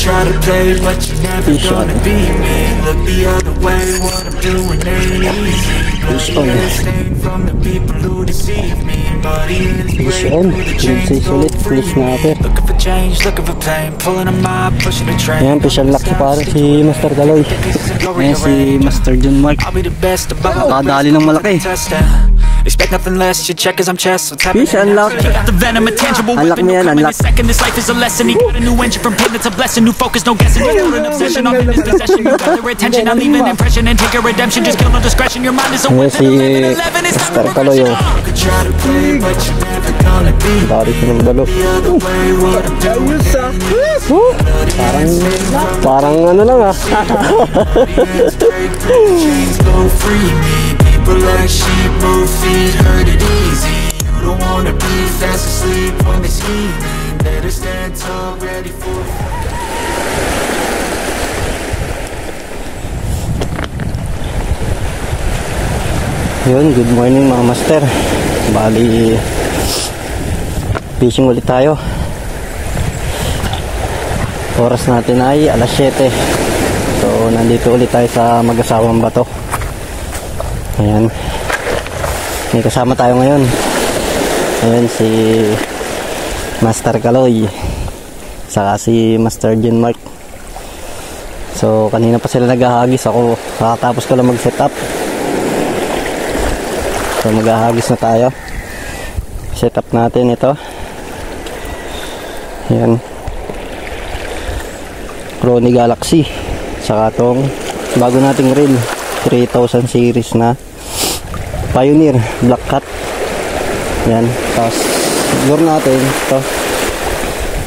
try to play, but you're never gonna beat me. Look the other way, what I'm doing ain't easy. Staying from the people who deceive me. But it's great with the chains go free. Looking for change, looking for pain, pulling a mob, pushing a train. Ayan, special luck si pare, si Master Galoy. Ayan, si Master John Mark. Nakadali ng malaki. Expect nothing less, you check as I'm chess. Fish, unlock. Unlock mo yan, unlock. This life is a lesson. He got a new engine from pain, it's a blessing. New focus, no guessing. Without an obsession, I'm in this possession. You got their attention, I leave an impression and take your redemption. Just kill no discretion, your mind is a weapon. 11, it's Master Galoy. Dari ko ng balo. Parang ano lang ah. People like sheep move feet, hurt it easy. You don't wanna be fast asleep when they scheme. Better stand tall, ready for Yun, good morning mga master. Bali fishing ulit tayo. Oras natin ay alas 7. So nandito ulit tayo sa Mag-asawang Bato. Ayan, may kasama tayo ngayon. Ayan si Master Galoy, saka si Master John Mark. So kanina pa sila naghahagis. Ako kakatapos ko lang mag set up. So maghahagis na tayo. Set up natin ito. Ayan, Crony Galaxy, saka tong bago nating reel 3000 series na Pioneer Black Cat. Yan, tapos lure natin ito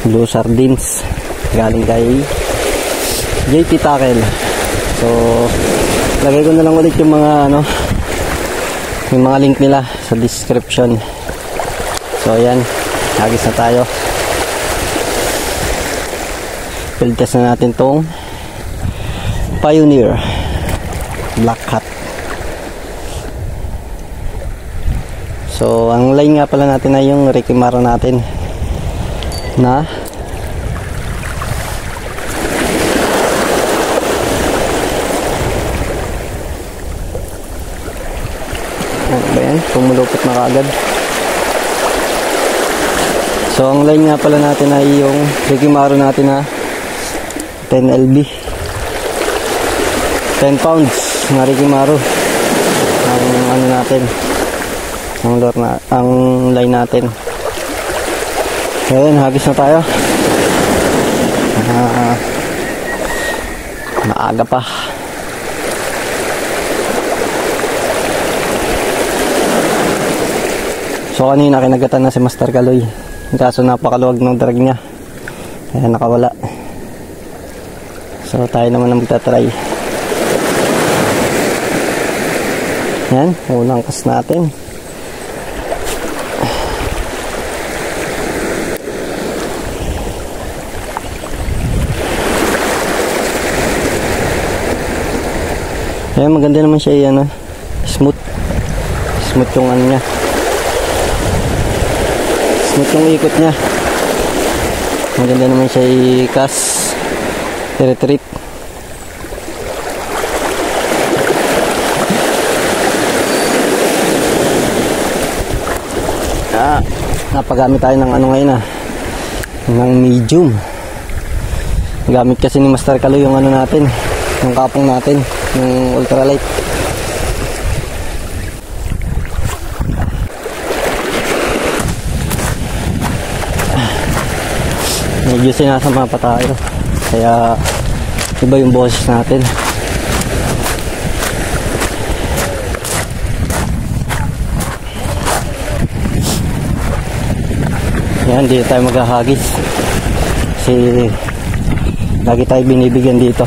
Blue Sardines galing kay JT Tackle. So lagay ko na lang ulit yung mga ano, yung mga link nila sa description. So ayan, hagis na tayo. Field test na natin tong Pioneer Black Cat. So ang line nga pala natin ay yung Rikimaro natin na ano ba yan? Pumulupot na kaagad. So ang line nga pala natin ay yung Rikimaro natin na 10 LB, 10 pounds na Rikimaro ang ano natin, ang lure na, ang line natin. Ngayon hagis na tayo. Maaga pa. So kanina kinagatan na si Master Galoy, kaso napakaluwag ng drag niya kaya nakawala. So tayo naman ang magta-try. Yan, unang cast natin. Ayan, maganda naman siya yan, smooth yung ano niya, smooth yung ikot niya. Maganda naman siya i-cast, retreat. Napagamit tayo ng ano ngayon ng medium. Gamit kasi ni Master Galoy yung ano natin, yung kapong natin, yung ultralight. Medyo sinasama pa tayo kaya iba yung boses natin. Yan, dito tayo maghahagis kasi lagi tayo binibigyan dito.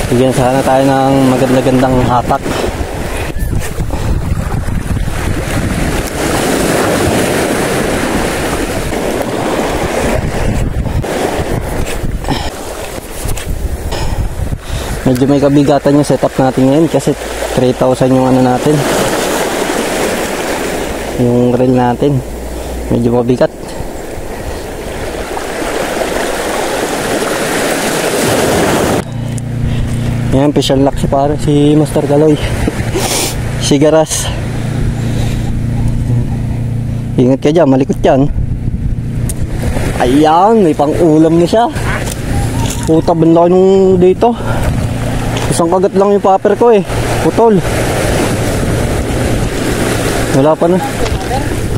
Bigyan sana tayo ng maganda-gandang hatak. Medyo may kabigatan yung setup natin ngayon kasi 3,000 yung ano natin. yung reel natin. Medyo mabigat. Yan, special lock si pare, si Master Kaloy. Sigaras. Ingat ka dyan, malikot yan. Ayan, may pang ulam na siya. Puta, banlaki nung dito. Isang kagat lang yung popper ko eh. Putol. Wala pa na.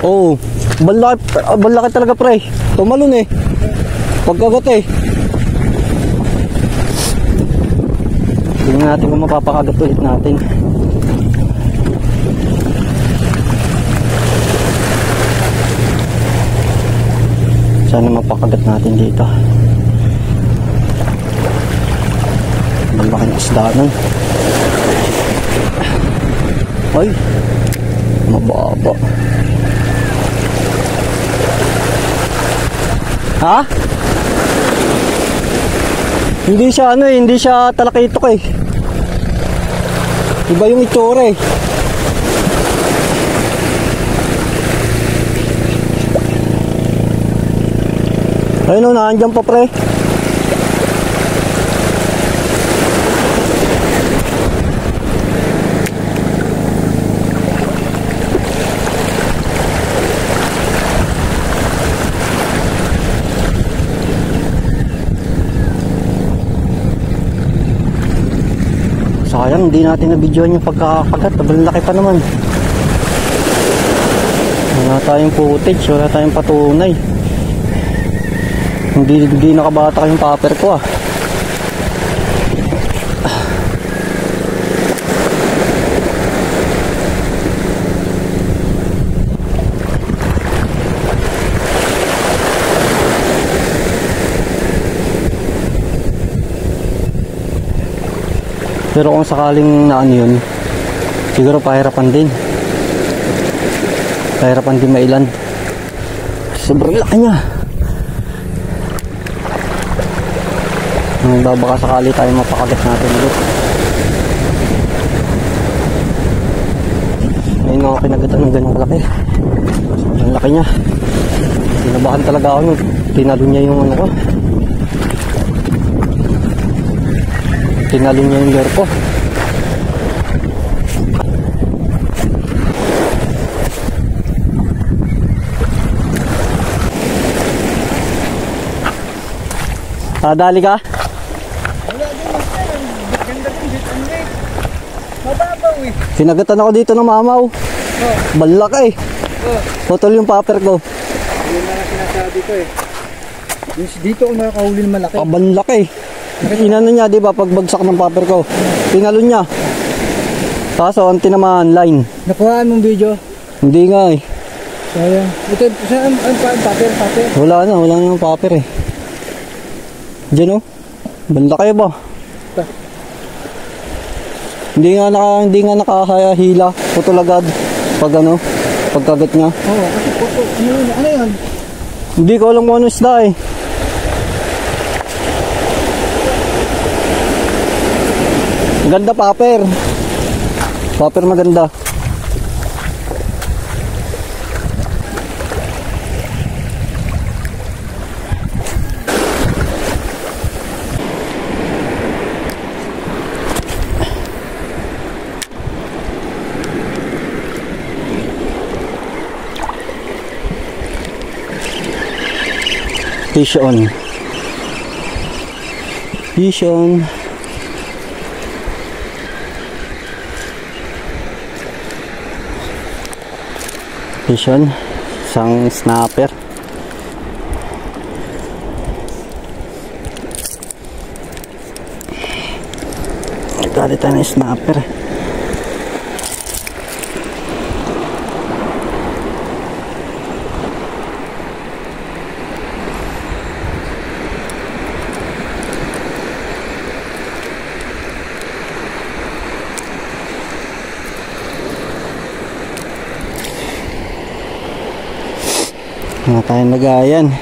Oo. Banlaki talaga pre. Tumalon eh. Pagkagat eh. Tingnan natin kung mapapakagat ulit natin. Sana mapakagat natin dito. Malaking isda nun. Ay, mababa. Ha? Hindi siya ano eh, hindi siya talakitok eh. Iba yung itsura eh. Ayun o, naandyan pa pre. Sayang, hindi natin na-videoan yung pagkakagat. Tabang laki pa naman. Wala tayong footage, wala tayong patunay. Hindi nakabatak yung popper ko ah. Pero kung sakaling na ano yun, siguro pahirapan din. Pahirapan din mailan. Sobrang laki niya. Baka sakali tayo mapakagat natin ulit. Ngayon ako kinagatan ng ganong kalaki. Ang laki niya. Tinabakan talaga ako nung tinalo niya yung ano ko. Tinalo niya yung lure ko. Dali ka? Kinagatan ako dito ng mamaw. Balak eh. Putol yung popper ko. Yun na lang sinasabi ko eh. Dito ako nakakahuli ng malaki. Banlak eh. Inano niya, di ba, pagbagsak ng popper ko. Tinalo niya. Kaso, ang tinamaan line. Nakuhaan mong video? Hindi nga eh. Sayang. Ito, saan ang popper? Wala na yung popper eh. Diyan oh. Banlak eh ba? Hindi nga nakahila. Putol agad. Pag ano, pagkagat niya. Oo, kasi puto. Ano yan? Hindi ko alam kung ano isda eh. Maganda popper. Popper maganda. Fish on. Fish on. Fish on. Isang snapper. Ito tayo ng snapper. Wala tayong lagayan.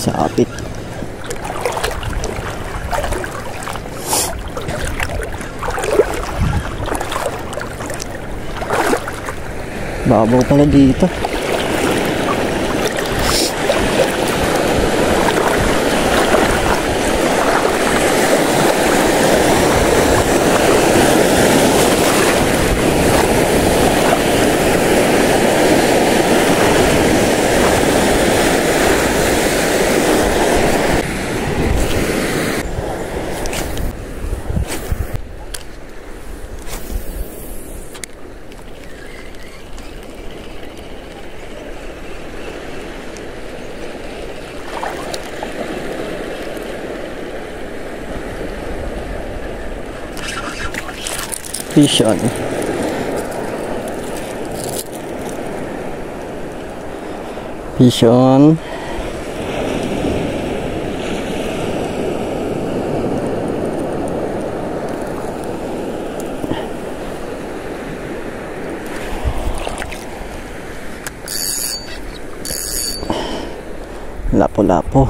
Sapit. Babaw pala dito. Fish on. Fish on. Lapo-lapo.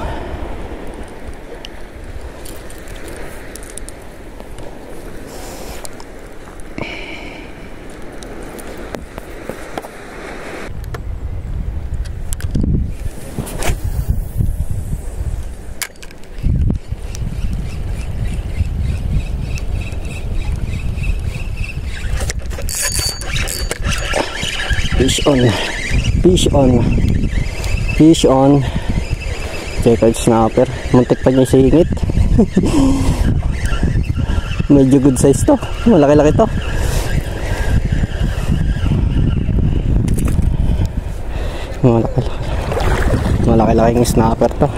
Fish on. Fish on. Fish on. Checkered snapper. Muntik pa niya singit. Medyo good size to. Malaki-laki to. Malaki-laking snapper to.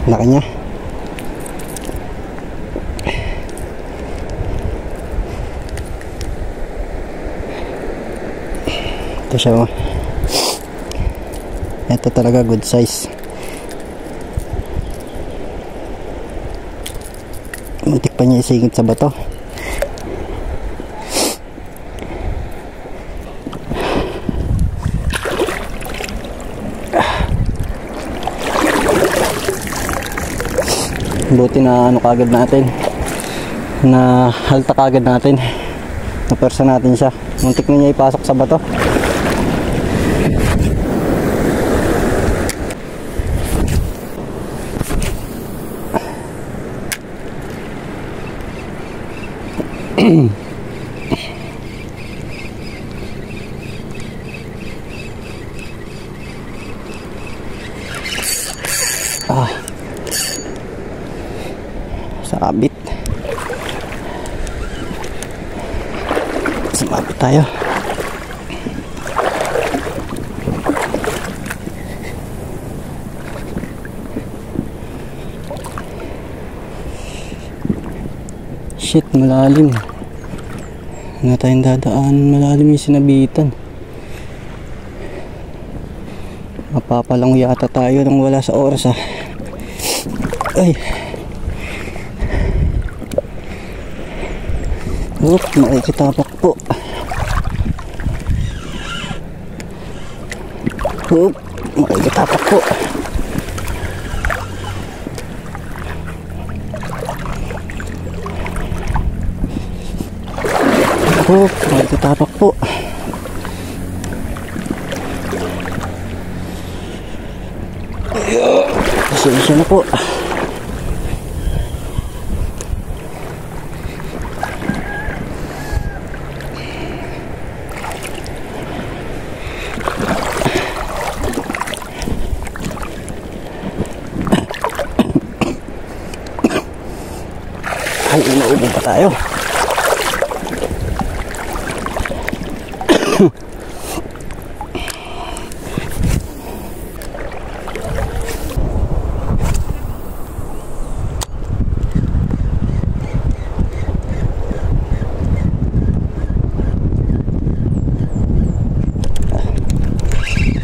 Laki niya. Ito siya. Ito talaga good size. Muntik pa niya isingit sa bato. Buti na ano kagad natin, na halta kagad natin, napersa natin siya. Muntik na niya ipasok sa bato. Sabit. Sumabit tayo. Shit, malalim. Na tayong dadaan, malalim yung sinabitan. Mapapalang yata tayo nang wala sa oras ah. Ay. Oop, makikitapak po. Oop, makikitapak po. Oop, makikitapak po. Pasensya na po. Ay, inaubo pa tayo.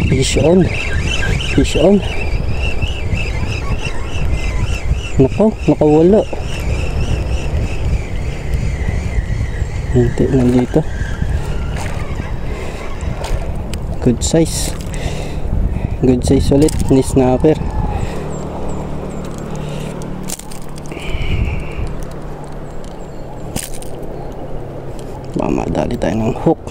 Fish on. Fish on. Nako, nakawala. Hinti lang dito. Good size. Good size ulit ni snapper. Mamadali tayo ng hook.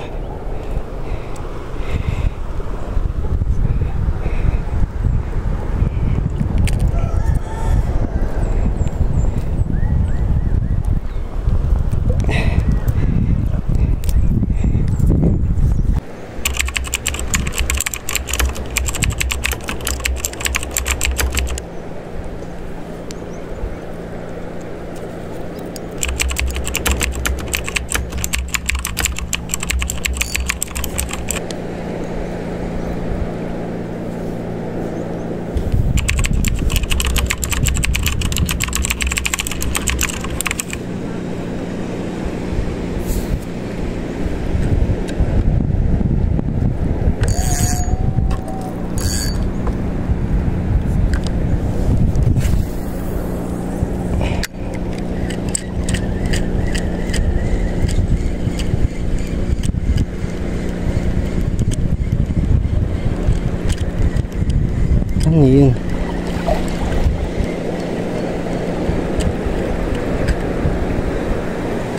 Ano yun?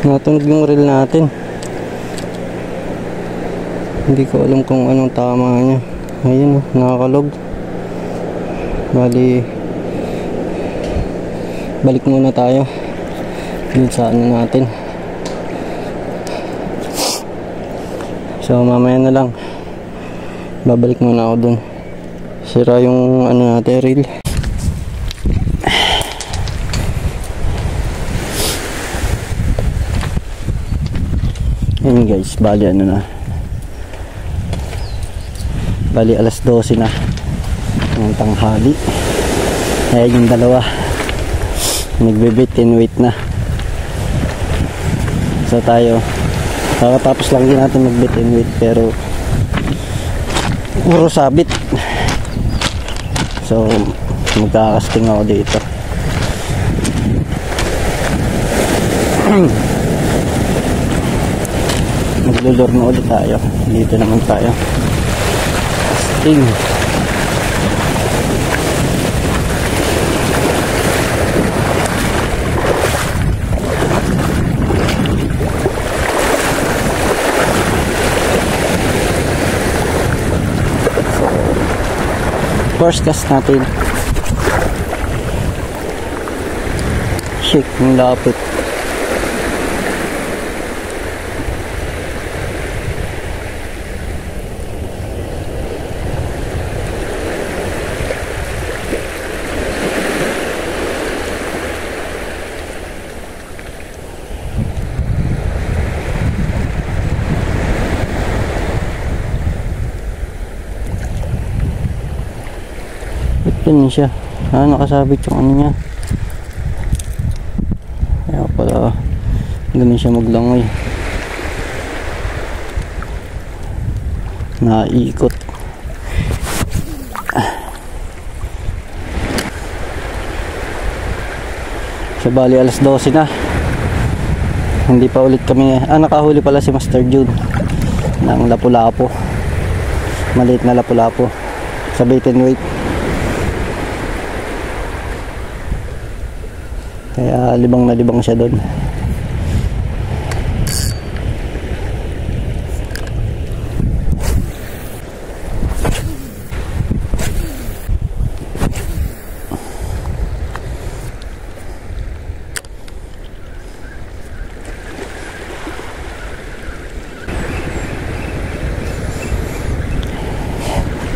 Natunog yung reel natin. Hindi ko alam kung anong tama niya. Ayun, nakakalog. Bali, balik muna tayo dun sa ano natin. So mamaya na lang babalik muna ako dun. Sira yung ano natin, reel. Ayun guys, bali ano na, bali alas 12 na ng tanghali. Ayun yung dalawa nagbe-bait and wait na. So tayo, kakatapos lang din natin mag-bait and wait, pero puro sabit. So magkakasting ako dito. Maglulor na ulit tayo. Dito naman tayo casting. First cast natin. Shake ng lapit. Ganun siya. Nakasabit yung ano niya. Kaya pala ganun siya maglangoy. Naiikot. So bali alas 12 na. Hindi pa ulit kami. Nakahuli pala si Master June ng lapu-lapo. Maliit na lapu-lapo sa bait and wait. Kaya libang na libang siya doon.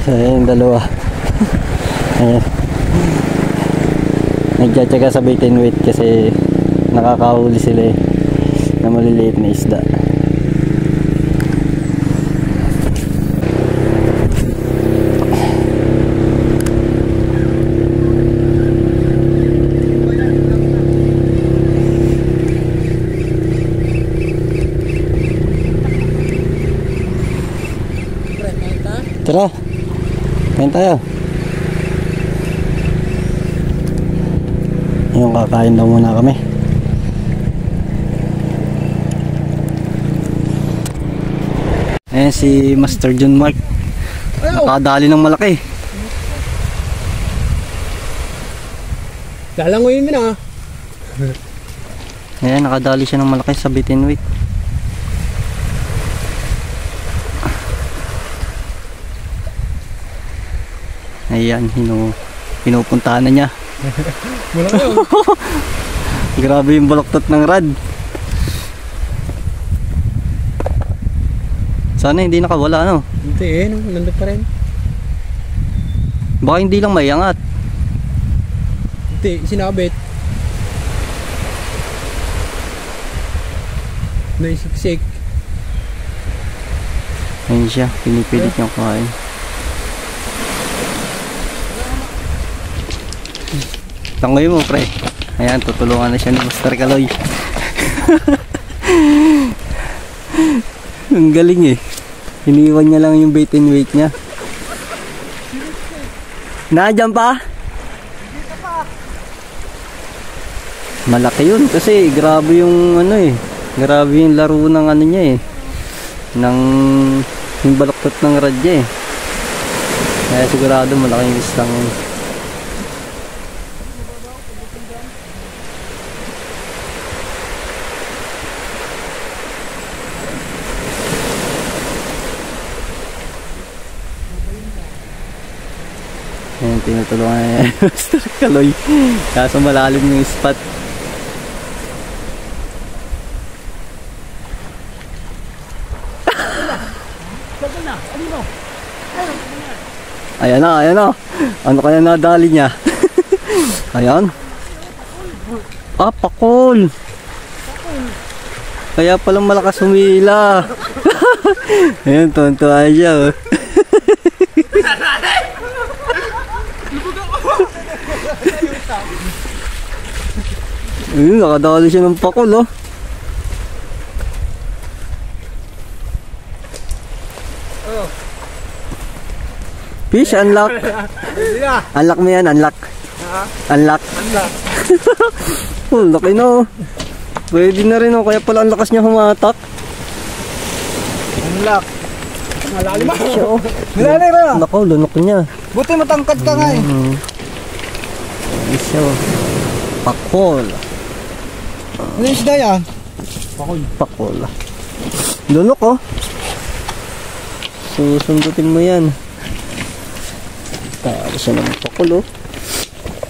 So ayan, dalawa. Ayan, nagtsatsaga sa bait and wait kasi nakakahuli sila na maliliit na isda. Tara, kain tayo. Yung kakain daw muna kami. Ayan si Master John Mark. Nakadali ng malaki. Lalangoyin mo na. Ayan, nakadali siya ng malaki sa bitin weight. Ayan, pinupuntahan na niya. Grabe yung baloktot ng rad. Sana hindi nakawala, no? Hindi nandun pa rin. Baka hindi lang maiangat. Hindi, sinabit. Naisiksik. Ayun siya, pinipilit niyang kumain. Tangoy mo, pre. Ayan, tutulungan na siya ni Master Kaloy. Ang galing eh. Iniwan niya lang yung bait and weight niya. Nandiyan pa? Malaki yun kasi grabe yung ano eh. Grabe yung laro ng ano niya eh. Yung baloktot ng radya eh. Kaya sigurado malaking islang yun. Ayan, tinutulungan niya Master Kaloy. Kaso malalim yung spot. Ayan na, ayan na. Ano kaya nadali niya? Ayan. Ah, pakol. Kaya palang malakas humila. Ayan, tuwan-tuwa siya. Oh. Ayun, nakadali siya ng pakol, oh. Fish, unlock. Unlock mo yan, unlock. Unlock. Oh, laki na, oh. Pwede na rin, oh. Kaya pala ang lakas niya humatak. Unlock. Malalim ba? Malalim ba? Nako, lunok niya. Buti matangkad ka nga eh. Isa, oh. Pakol. Ano yung isda yan? Pakol. Pakol. Lunok, oh. Susundutin mo yan. Tara siya ng pakol, oh.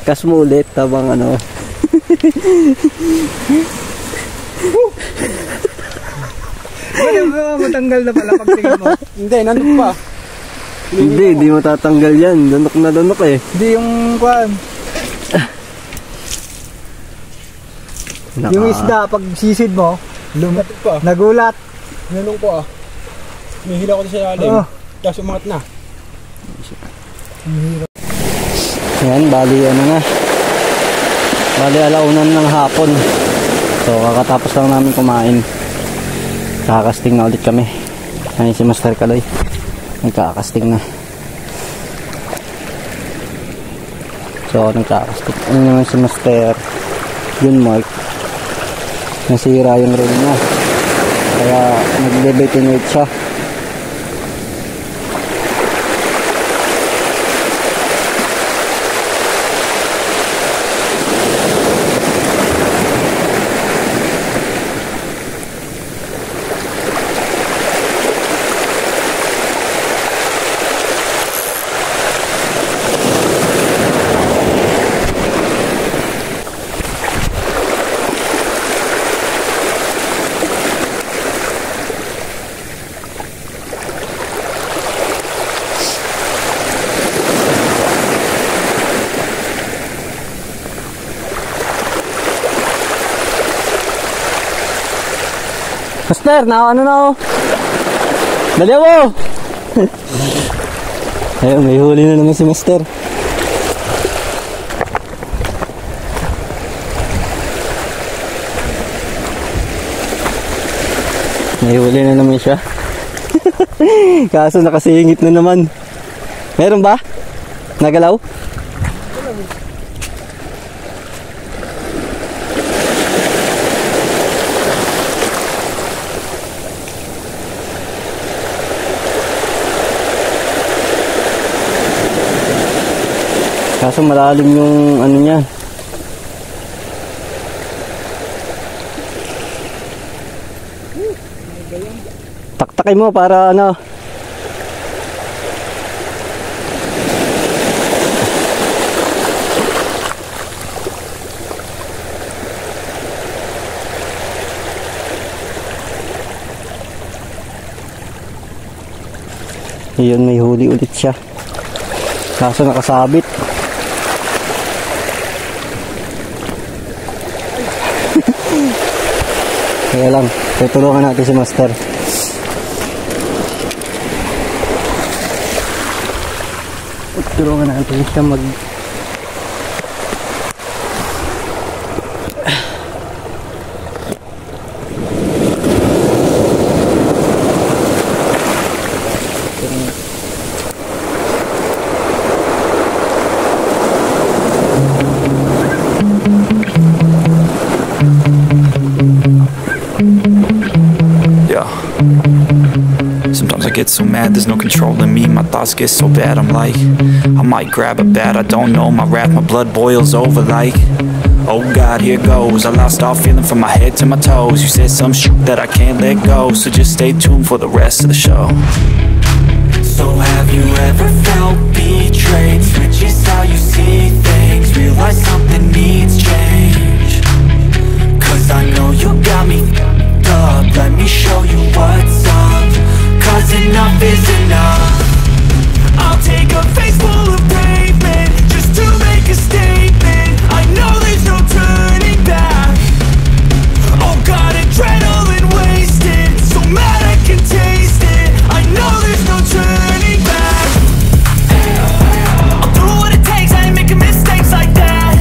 Kas mo ulit habang ano. Ano ba matanggal na pala pagtingin mo? Hindi, nandun pa. Hindi matatanggal yan. Lunok na lunok eh. Hindi yung kwan. Yung isda, pag sisid mo, nagulat. Nanong ko ah. May hila ko sa ilalim. Tapos umangat na. Yan, bali ano na. Bali alaunan ng hapon. So kakatapos lang namin kumain. Kakasting na ulit kami. Ayun si Master Kaloy. Nagkakasting na. So nagkakasting. Ano naman si Master John Mark. Nasira yung reel niya. Kaya nag-debatinate siya. Master, ano na oh. Dali mo. Ayun, may huli na naman si Master. May huli na naman siya. Kaso nakasingit na naman. Meron ba? Nagalaw? Kaso malalim yung ano niya. Taktakin mo para ano. Yun, may huli ulit siya. Kaso nakasabit. Kaya lang, tutulungan natin si Master. Tulungan natin siya mag... Sometimes I get so mad, there's no controlling me. My thoughts get so bad, I'm like, I might grab a bat, I don't know. My wrath, my blood boils over like, oh God, here goes. I lost all feeling from my head to my toes. You said some shit that I can't let go, so just stay tuned for the rest of the show. So have you ever felt betrayed? Switches how you see things, realize something needs change. Cause I know you got me f***ed up, let me show you what's up. Cause enough is enough. I'll take a face full of pavement just to make a statement. I know there's no turning back. Oh God, adrenaline wasted, so mad I can taste it. I know there's no turning back. I'll do what it takes, I ain't making mistakes like that.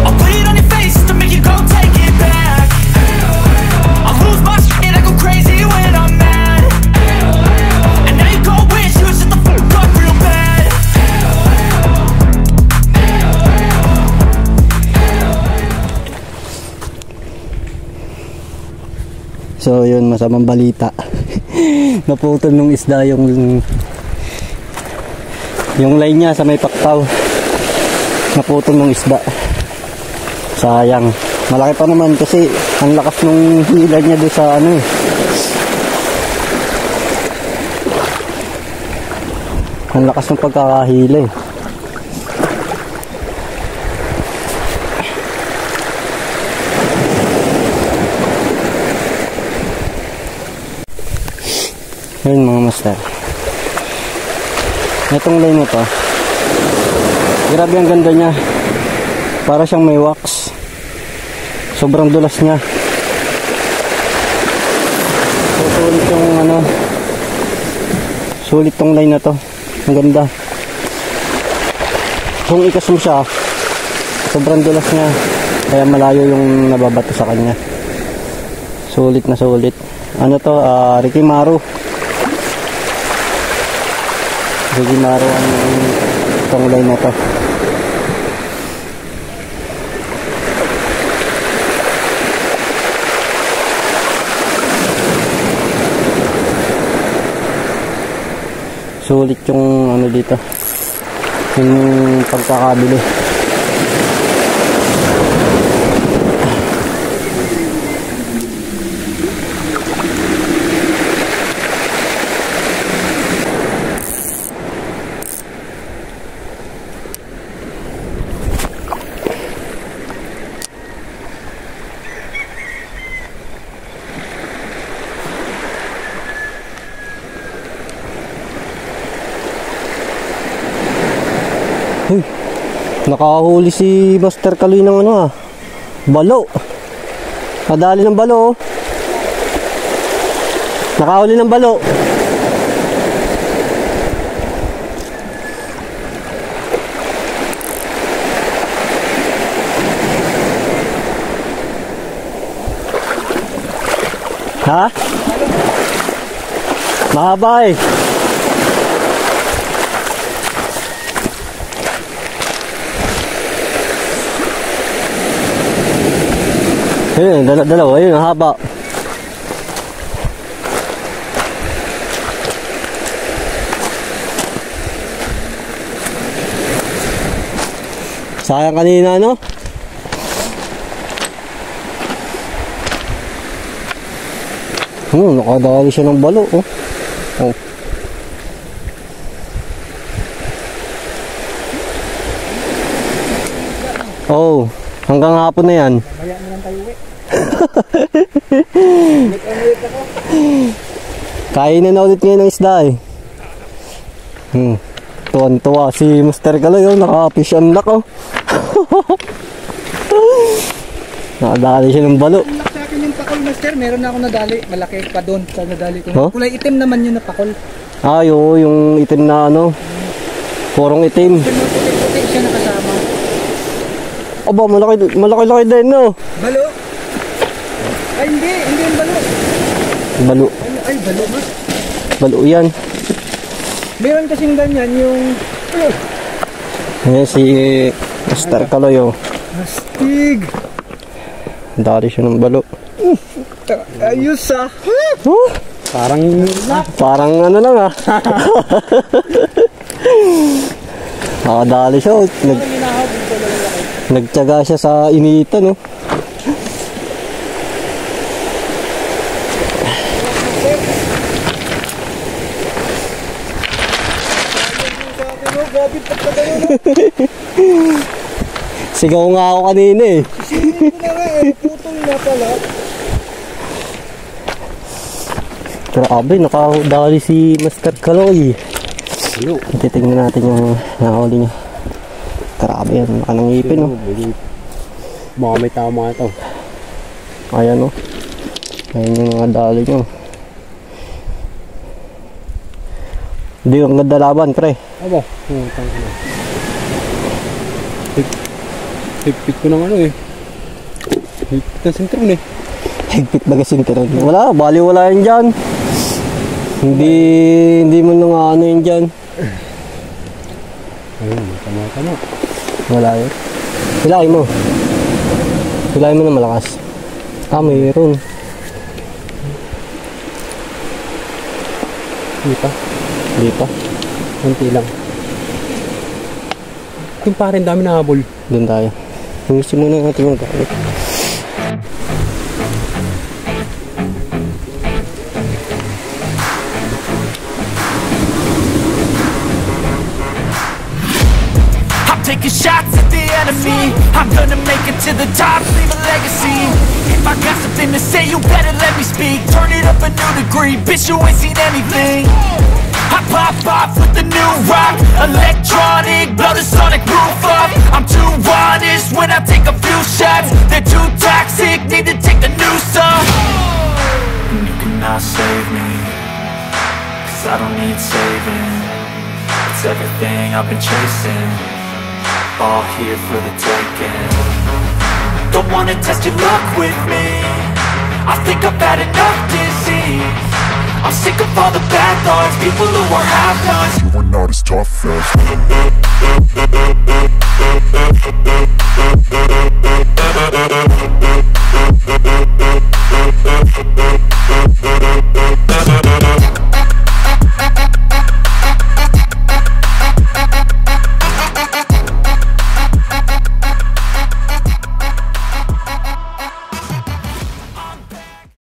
I'll bleed on your face to make you go take it back. I'll lose my shit, I go crazy when I'm mad. So yun, masamang balita. Naputol nung isda yung line niya sa may paktaw. Naputol nung isda. Sayang. Malaki pa naman kasi ang lakas nung hila niya doon sa ano eh. Ang lakas ng pagkakahila eh. Ayun mga master, itong line na to, grabe ang ganda niya, para siyang may wax, sobrang dulas niya. So, sulit yung ano, sulit tong line na to, ang ganda. Kung ikas mo siya, sobrang dulas niya, kaya malayo yung nababato sa kanya. Sulit na sulit. Ano to, Ricky Maru. Ginaro ang itong line na to. Sulit yung ano dito, yung pagkakabili. Uy, nakahuli si Master Kaloy ng ano balo. Nadali ng balo. Nakahuli ng balo. Ha? Mahaba eh. Ayun, dalawa, ayun, ang haba. Sayang kanina, no? Nakadali siya ng balo, oh. Oh. Oh, hanggang hapon na yan. Maya na lang tayo uwi. Kainin na ulit ngayon ng isda eh. Tuwan-tuwa si Master Kaloy, oh. Naka-fish on lock, oh. Nakadali siya ng balo. Sa akin yung pakol, Master, meron na ako nadali. Malaki pa doon sa nadali ko. Huh? Kulay itim naman yun na pakol. Ay, oo, yung itim na ano. Purong itim. Puti siya nakasama. Aba, malaki din, no? Balo? Ay, hindi yung balo. Balo. Ay, balo ba? Balo yan. Meron kasing ganyan yung... Ayan si Master Kaloy, oh. Astig! Dali siya ng balo. Ayos ah! Parang ano lang, ah. Nakadali siya, oh. Nagtyaga siya sa initan, no? Sigaw nga ako kanina eh. Sinin ko na nga eh, putol na pala. Grabe, nakadali si Master Kaloy. Titignan natin yung nakahuli niya. Grabe yan, nakanangipin, no? Baka may tama ito. Ayan, no? Ayan yung mga dali nyo. Hindi yung ganda laban, pre. Aba, higpit ko ng ano eh. Higpit ng sintron eh. Higpit na kasintiron. Wala, bali wala yan dyan. Hindi mo nung ano yan dyan. Ayun, tama. Wala yun. Hilahin mo. Hilahin mo na malakas. Mayroon. Hindi pa. Kunti lang. Yung parin dami na habol. Doon tayo. Hungisi muna natin yung gamit. Taking shots at the enemy. I'm gonna make it to the top, leave a legacy. If I got something to say, you better let me speak. Turn it up a new degree, bitch, you ain't seen anything. I pop off with the new rock, electronic, blow the sonic roof up. I'm too honest when I take a few shots. They're too toxic, need to take the noose off. And you cannot save me, 'cause I don't need saving. It's everything I've been chasing, all here for the taking. Don't wanna test your luck with me, I think I've had enough disease. I'm sick of all the bad thoughts, people who are half-nots. You are not as tough as